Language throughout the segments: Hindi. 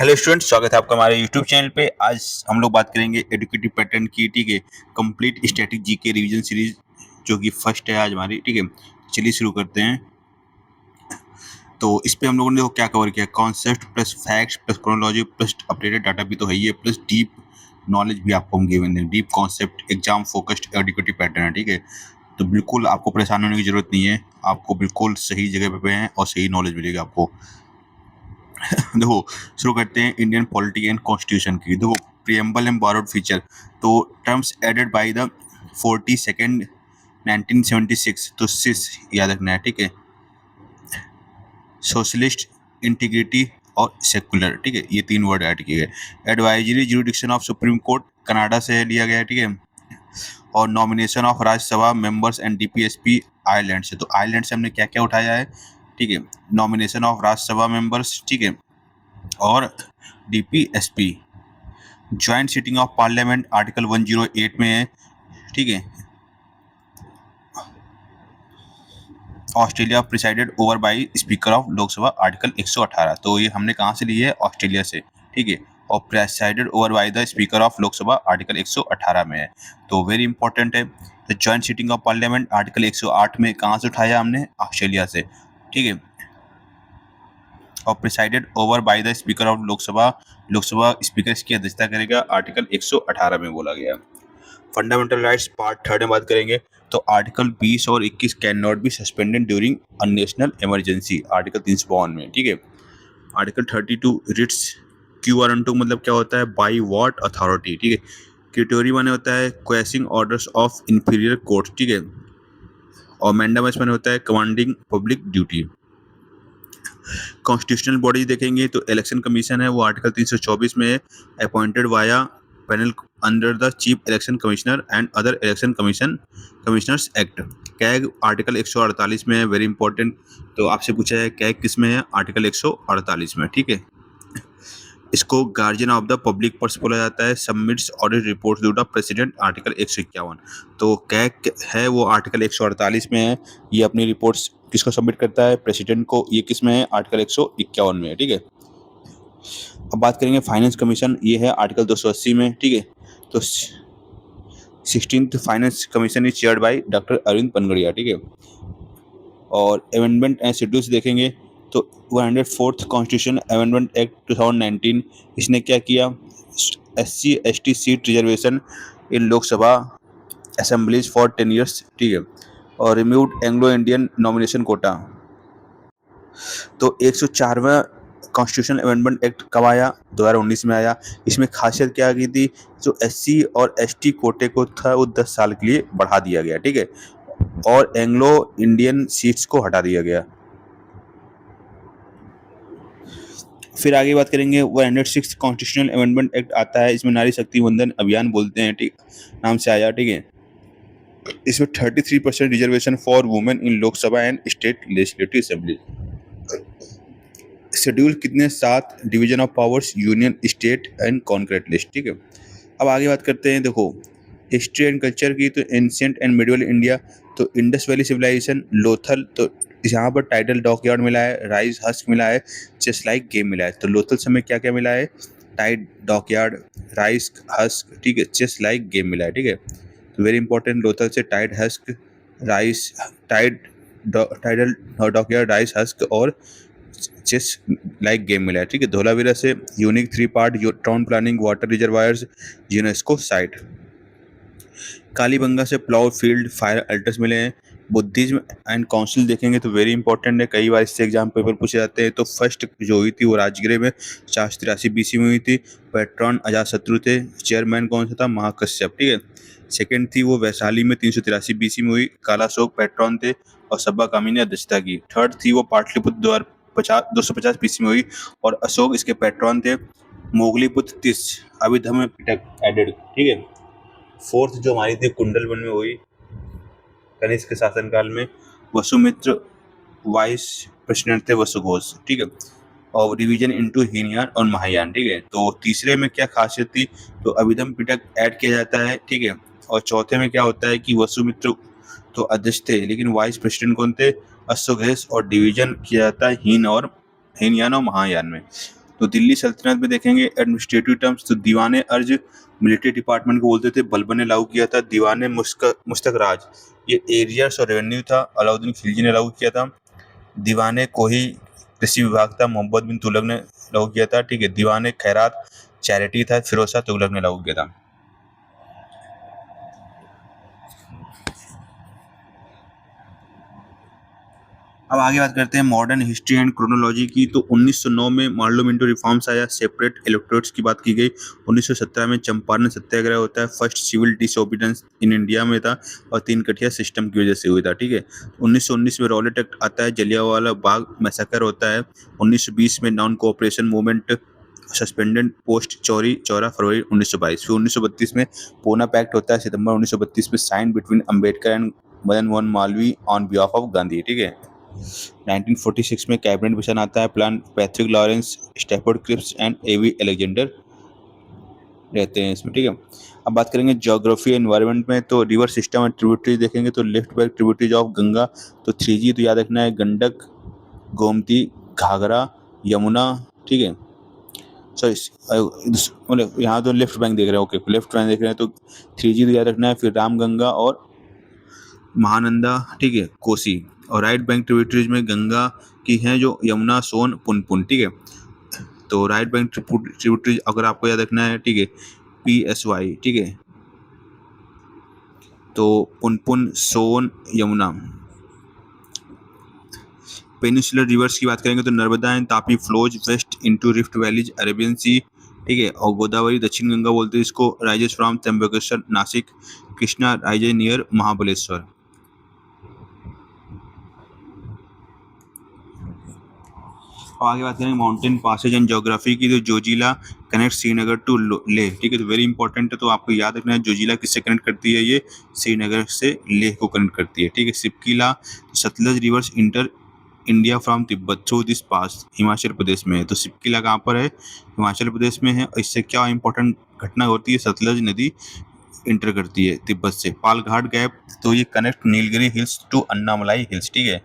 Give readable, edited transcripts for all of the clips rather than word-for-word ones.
हेलो स्टूडेंट्स, स्वागत है आपका हमारे यूट्यूब चैनल पे। आज हम लोग बात करेंगे एडुकेटिव पैटर्न की, ठीक है, complete static GK revision series, जो कि फर्स्ट है आज हमारी, ठीक है। चलिए शुरू करते हैं। तो इस पे हम लोगों ने देखो क्या कवर किया, concept plus facts plus chronology plus updated data भी तो है ही है, प्लस डीप नॉलेज भी आपको हम गिवन देंगे। Deep concept exam focused educative pattern है, ठीक है। तो बिल्कुल आपको परेशान होने की जरूरत नहीं है, आपको बिल्कुल सही जगह पे हैं और सही नॉलेज मिलेगी आपको। देखो शुरू करते हैं इंडियन पॉलिटी एंड कॉन्स्टिट्यूशन की। देखो प्रियम्बल एंड बॉरोड फीचर, तो टर्म्स एडेड बाय द 42 1976, तो सिस याद रखना है, ठीक है। सोशलिस्ट, इंटीग्रिटी और सेकुलर, ठीक है, ये तीन वर्ड ऐड किए गए। Advisory jurisdiction of supreme court Canada से लिया गया है, ठीक है। और nomination of Rajya Sabha members and DPSP Ireland से, तो आयरलैंड से हमने क्या क्या उठाया है, ठीक है। नॉमिनेशन ऑफ राज्यसभा मेंबर्स, ठीक है, और DPSP. Joint sitting of parliament article 108 में है, ठीक है। Australia presided over by speaker of Lok Sabha article 118, तो ये हमने कहाँ से लिए है, ऑस्ट्रेलिया से, ठीक है। और presided over by the speaker of Lok Sabha article 118 में है, तो वेरी इंपॉर्टेंट है। The joint sitting of parliament article 108 में कहाँ से उठाया हमने, ऑस्ट्रेलिया से, ठीक है। और presided over by the speaker of Lok Sabha speaker इसकी अध्यक्षता करेगा, आर्टिकल 118 में बोला गया। फंडामेंटल राइट्स पार्ट थर्ड में बात करेंगे, तो आर्टिकल 20 और 21 can not be suspended during a national emergency, article 352 में, ठीक है। आर्टिकल 32 रिट्स क्यू मतलब क्या होता है, बाई व्हाट अथॉरिटी, ठीक है। क्यूटोरी माने होता है क्वेसिंग ऑर्डर्स ऑफ इंफीरियर कोर्ट, ठीक है। और मैंडामस माने होता है commanding public duty. Constitutional body देखेंगे तो इलेक्शन कमीशन है, वो आर्टिकल 324 में है, appointed via panel under the chief election commissioner and other election commissioners act. CAG article 148 में है, वेरी इंपॉर्टेंट। तो आपसे पूछा है कैग किस में है, आर्टिकल 148 में, ठीक है। इसको guardian of the public purse बोला जाता है, submits audit report to the president, article 151। तो कैग है वो आर्टिकल 148 में है, ये अपनी रिपोर्ट्स किसको सबमिट करता है, प्रेसिडेंट को। ये किस में है, आर्टिकल 151 में है, ठीक है। अब बात करेंगे फाइनेंस कमीशन, ये है आर्टिकल 280 में, ठीक है। तो 16th finance commission is chaired by doctor Arvind Panagariya, ठीक है। और अमेंडमेंट एंड शेड्यूल्स देखेंगे तो 104th कॉन्स्टिट्यूशन अमेंडमेंट एक्ट 2019, इसने क्या किया, SC/ST seat reservation in Lok Sabha assemblies for 10 years, ठीक है। और removed Anglo Indian nomination quota. तो 104वां कॉन्स्टिट्यूशन अमेंडमेंट एक्ट कब आया, 2019 में आया। इसमें खासियत क्या की थी, जो SC और ST कोटे को था वो 10 साल के लिए बढ़ा दिया गया, ठीक है। और एंग्लो इंडियन सीट्स को हटा दिया गया। फिर आगे बात करेंगे 106 कॉन्स्टिट्यूशनल अमेंडमेंट एक्ट आता है, इसमें नारी शक्ति वंदन अभियान बोलते हैं, ठीक, नाम से आया, ठीक है। इसमें 33% reservation for women in Lok Sabha and state legislative assembly. Schedule कितने, 7, division of powers, union, state and concrete list, ठीक है। अब आगे बात करते हैं, देखो हिस्ट्री एंड कल्चर की, तो एंशिएंट एंड मिडिवल इंडिया, तो इंडस वैली सिविलाइजेशन, लोथल, तो यहाँ पर टाइटल डॉकयार्ड मिला है, राइस हस्क मिला है, चेस्ट लाइक गेम मिला है। तो लोथल समय क्या क्या मिला है, टाइड डॉकयार्ड, राइस हस्क, ठीक है, चेस्ट लाइक गेम मिला है, ठीक है। तो वेरी इंपॉर्टेंट, लोथल से tied husk, rice tidal dockyard, rice husk और चेस लाइक गेम मिला है, ठीक है। धोलावीरा से unique 3 part town planning water reservoirs UNESCO site. Kalibangan से प्लाउ फील्ड फायर अल्टर्स मिले हैं। बुद्धिज्म एंड काउंसिल देखेंगे तो वेरी इंपॉर्टेंट है, कई बार इससे एग्जाम पेपर पूछे जाते हैं। तो फर्स्ट जो हुई थी वो राजगृह में 483 BC में हुई थी। पैट्रॉन अजातशत्रु थे, चेयरमैन कौन सा था, महाकश्यप, ठीक है। सेकेंड थी वो वैशाली में 383 BC में हुई, कालाशोक पैट्रॉन थे और सब्बा कामी ने अध्यक्षता की। थर्ड थी वो पाटलिपुत्र द्वार 250 BC में हुई और अशोक इसके पैट्रॉन थे। मोगलीपुत्र 30 अभिधम्म पिटक एडेड, ठीक है। फोर्थ जो हमारी थी कुंडलवन में हुई कनिष्क के शासनकाल में, वसुमित्र वाइस प्रेसिडेंट थे वसुघोष, ठीक है। और डिवीजन इनटू हीनयान और महायान, ठीक है। तो तीसरे में क्या खासियत थी, तो अभिधम्म पिटक ऐड किया जाता है, ठीक है। और चौथे में क्या होता है कि वसुमित्र तो अध्यक्ष थे लेकिन वाइस प्रेसिडेंट कौन थे, अश्वघोष, और डिवीजन किया जाता है हीनयान और महायान में। तो दिल्ली सल्तनत में देखेंगे एडमिनिस्ट्रेटिव टर्म्स, तो दीवान अर्ज मिलिट्री डिपार्टमेंट को बोलते थे। बलबन ने लागू किया था दीवान मुस्तकराज, ये एरियर्स और रेवेन्यू था, अलाउद्दीन खिलजी ने लागू किया था। दीवान कोही कृषि विभाग था, मोहम्मद बिन तुगलक ने लागू किया था। ठीक है, दीवान खैरात चैरिटी था, फिरोज शाह तुगलक ने लागू किया था। अब आगे बात करते हैं मॉडर्न हिस्ट्री एंड क्रोनोलॉजी की। तो 1909 में मार्लो मिंटो रिफॉर्म्स आया, सेपरेट इलेक्टोरेट्स की बात की गई। 1917 में चंपारण सत्याग्रह होता है, first civil disobedience in India में था और 3 कठिया सिस्टम की वजह से हुआ था। ठीक है, 1919 में रॉलेट एक्ट आता है, जलियांवाला बाग मैसेकर होता है। 1920 में non cooperation movement suspended post Chauri 14 फरवरी 1922। फिर 1932 में पूना पैक्ट होता है, सितंबर 1932 में sign between Ambedkar and Madan Mohan Malviya on behalf of Gandhi. ठीक है, 1946 में कैबिनेट मिशन आता है, plan Patrick Lawrence, Stafford Cripps and AV Alexander रहते हैं इसमें। ठीक है, अब बात करेंगे ज्योग्राफी एनवायरनमेंट में। तो रिवर सिस्टम एंड ट्रिब्यूटरीज देखेंगे तो left back tributaries of Ganga, तो 3G तो याद रखना है, गंडक, गोमती, घाघरा, यमुना। ठीक है, सॉरी यहाँ तो लेफ्ट बैंक देख रहे हैं, ओके लेफ्ट बैंक देख रहे हैं, तो 3G तो याद रखना है, फिर रामगंगा और महानंदा। ठीक है, कोसी। और राइट बैंक ट्रिब्यूटरीज में गंगा की हैं जो यमुना, सोन, पुनपुन। ठीक है, तो राइट बैंक ट्रिब्यूटरीज अगर आपको याद रखना है, ठीक है, PSY। ठीक है, तो पुनपुन, सोन, यमुना। पेनिसुलर रिवर्स की बात करेंगे तो Narmada and Tapi flows west into rift valleys, Arabian sea. ठीक है, और गोदावरी दक्षिण गंगा बोलते हैं इसको, rises from Trimbakeshwar, Nashik. Krishna rises near Mahabaleshwar. और आगे बात करेंगे माउंटेन पासेज एंड ज्योग्राफी की। तो जोजिला कनेक्ट श्रीनगर टू लेह। ठीक है, तो वेरी इंपॉर्टेंट है, तो आपको याद रखना है जोजिला किससे कनेक्ट करती है, ये श्रीनगर से लेह को कनेक्ट करती है। ठीक है, Shipkila, Sutlej rivers enter India from Tibet through this pass, Himachal Pradesh में है। तो सिपकीला कहाँ पर है, हिमाचल प्रदेश में है। इससे क्या इंपॉर्टेंट घटना होती है, सतलज नदी इंटर करती है तिब्बत से। पालघाट गैप, तो ये connect Nilgiri hills to Anamalai hills. ठीक है,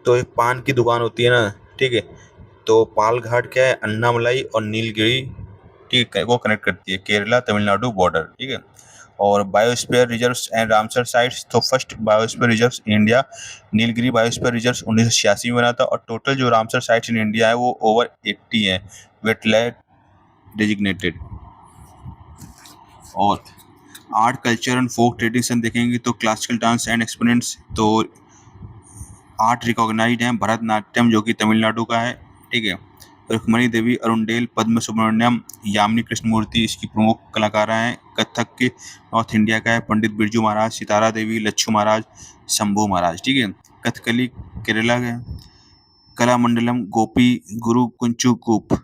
तो एक पान की दुकान होती है ना, ठीक है, तो पालघाट क्या है, अन्नामलाई और नीलगिरी, ठीक है, वो कनेक्ट करती है, केरला तमिलनाडु बॉर्डर। ठीक है, और biosphere reserves and Ramsar sites. तो first biosphere reserves in India Nilgiri biosphere reserves 1986 में बना था, और टोटल जो रामसर साइट्स इन इंडिया है वो ओवर 80 हैं, वेटलैंड डेजिग्नेटेड। और art culture and folk tradition देखेंगे तो क्लासिकल डांस एंड एक्सपोनेंट्स, तो आर्ट रिकॉग्नाइज्ड है, भरतनाट्यम जो कि तमिलनाडु का है। ठीक है, रुक्मणी देवी, अरुणडेल, पद्म सुब्रमण्यम, यामिनी कृष्णमूर्ति इसकी प्रमुख कलाकार हैं। कथक के नॉर्थ इंडिया का है, पंडित बिरजू महाराज, सितारा देवी, लच्छू महाराज, शंभू महाराज। ठीक है, कथकली केरला का, कलामंडलम गोपी गुरु कुंचू कूप,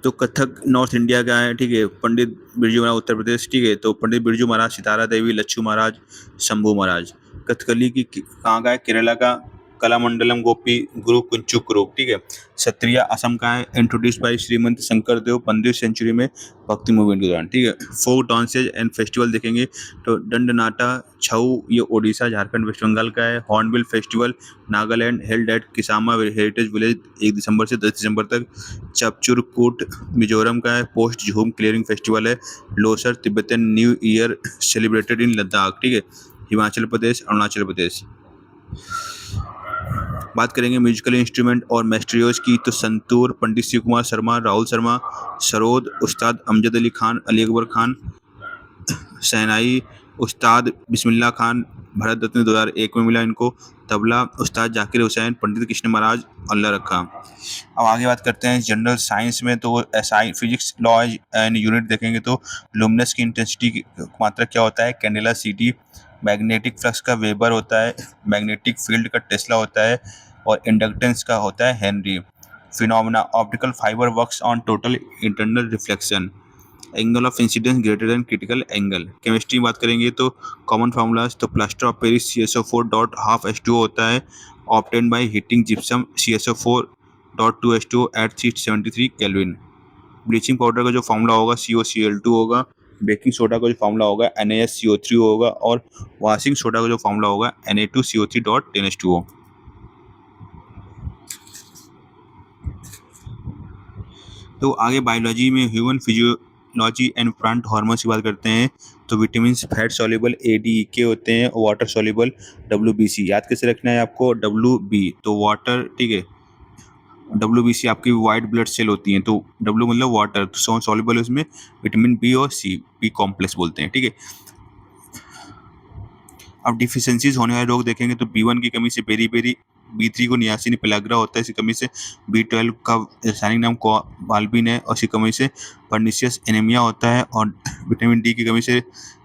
तो कथक नॉर्थ इंडिया का है। ठीक है, पंडित बिरजू महाराज उत्तर प्रदेश। ठीक है, तो पंडित बिरजू महाराज, सितारा देवी, लच्छू महाराज, शंभू महाराज। कथकली की कहाँ का है, केरला का, कलामंडलम गोपी गुरु कुंचुक रूप। ठीक है, सत्रिया असम का है, इंट्रोड्यूस बाय श्रीमंत शंकर देव 15वीं सेंचुरी में भक्ति मूवमेंट के दौरान। ठीक है, फोक डांसेज एंड फेस्टिवल देखेंगे तो दंडनाटा, छऊ ये ओडिशा झारखंड वेस्ट बंगाल का है। Hornbill festival Nagaland, held at Kisama heritage village 1 दिसंबर से 10 दिसंबर तक। चपचुरकूट मिजोरम का है। पोस्ट झूम क्लियरिंग फेस्टिवल है। Losar Tibetan new year celebrated in Ladakh. ठीक है, हिमाचल प्रदेश, अरुणाचल प्रदेश। बात करेंगे म्यूजिकल इंस्ट्रूमेंट और मैस्ट्रियोज की, तो संतूर पंडित शिव कुमार शर्मा, राहुल शर्मा। सरोद उस्ताद अमजद अली खान, अली अकबर खान। शहनाई उस्ताद बिस्मिल्लाह खान, भारत रत्न 2001 में मिला इनको। तबला उस्ताद जाकिर हुसैन, पंडित कृष्ण महाराज, अल्लाह रखा। अब आगे बात करते हैं जनरल साइंस में, तो फिजिक्स लॉ एंड यूनिट देखेंगे तो लुमिनस की इंटेंसिटी की मात्रा क्या होता है, कैंडेला सीटी। मैग्नेटिक फ्लक्स का वेबर होता है। मैग्नेटिक फील्ड का टेस्ला होता है। और इंडक्टेंस का होता है henry. Phenomena optical fibre works on total internal reflection. Angle of incidence greater than critical angle. Chemistry बात करेंगे तो कॉमन फार्मूलाज, तो plaster of Paris CSO4 dot half H2O होता है, obtain by heating gypsum CSO4 dot 2H2O at 373 kelvin. Bleaching powder का जो फार्मूला होगा COCl2 होगा, बेकिंग सोडा का जो फॉर्मूला होगा NaSCO3 होगा और वॉशिंग सोडा का जो फॉर्मूला होगा Na2CO3.10H2O। तो आगे बायोलॉजी में human physiology and plant hormones की बात करते हैं। तो विटामिन फैट सॉल्युबल ADEK होते हैं, वाटर सॉल्युबल WBC। याद कैसे रखना है आपको, WB तो वाटर, ठीक है। WBC आपकी वाइट ब्लड सेल होती हैं, तो W मतलब वाटर, तो सॉल्युबल उसमें विटामिन B और C, B कॉम्प्लेक्स बोलते हैं, ठीक है। अब डिफिशियंसीज होने वाले रोग देखेंगे तो B1 की कमी से बेरी, B3 को नियासिन पेलाग्रा होता है, इसी कमी से B12 का रासायनिक नाम कोबाल्बिन है और इसी कमी से पर्निशियस एनीमिया होता है, और विटामिन D की कमी से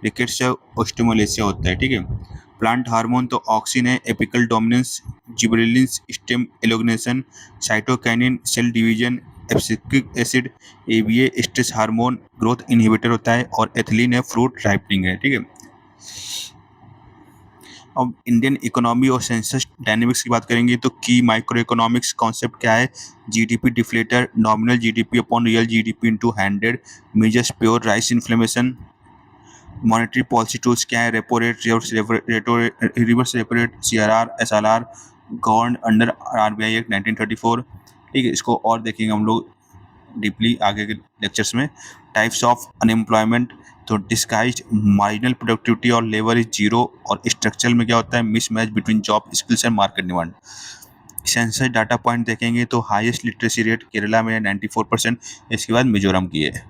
रिकेट्स या ओस्टियोमलेसिया होता है, ठीक है। प्लांट हार्मोन तो ऑक्सिन है, apical dominance, gibberellins, stem elongation, cytokinin, cell division, abscisic acid, ABA stress hormone, growth inhibitor होता है, और एथिलीन है, फ्रूट राइपनिंग है, ठीक है। अब इंडियन इकोनॉमी और सेंसस डायनेमिक्स की बात करेंगे तो की माइक्रो इकोनॉमिक्स कॉन्सेप्ट क्या है, GDP deflator, nominal GDP upon real GDP into 100, measures pure rice inflammation. Monetary policy tools क्या है, repo rate, reverse repo rate, CRR, SRR, govern under RBI act 1934, ठीक है। इसको और देखेंगे हम लोग डीपली आगे के लेक्चर्स में। टाइप्स ऑफ अनएम्प्लॉयमेंट, तो डिस्गाइज्ड मार्जिनल प्रोडक्टिविटी और लेबर इज जीरो, और स्ट्रक्चरल में क्या होता है, mismatch between job skills and market demand. Census data point देखेंगे तो हाईएस्ट लिटरेसी रेट केरला में है 94%, इसके बाद मिजोरम की है।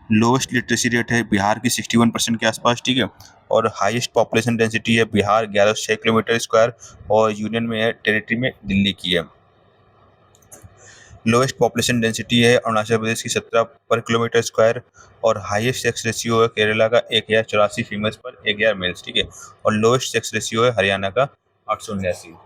लोवेस्ट लिटरेसी रेट है बिहार की 61% के आसपास, ठीक है। और हाईएस्ट पॉपुलेशन डेंसिटी है बिहार 1106 किलोमीटर स्क्वायर, और यूनियन में है, टेरिटरी में दिल्ली की है। लोएस्ट पॉपुलेशन डेंसिटी है अरुणाचल प्रदेश की 17 पर किलोमीटर स्क्वायर, और हाईएस्ट सेक्स रेशियो है केरला का 1084 फीमेल्स पर 1000 मेल्स, ठीक है। और लोएस्ट सेक्स रेशियो है हरियाणा का 879।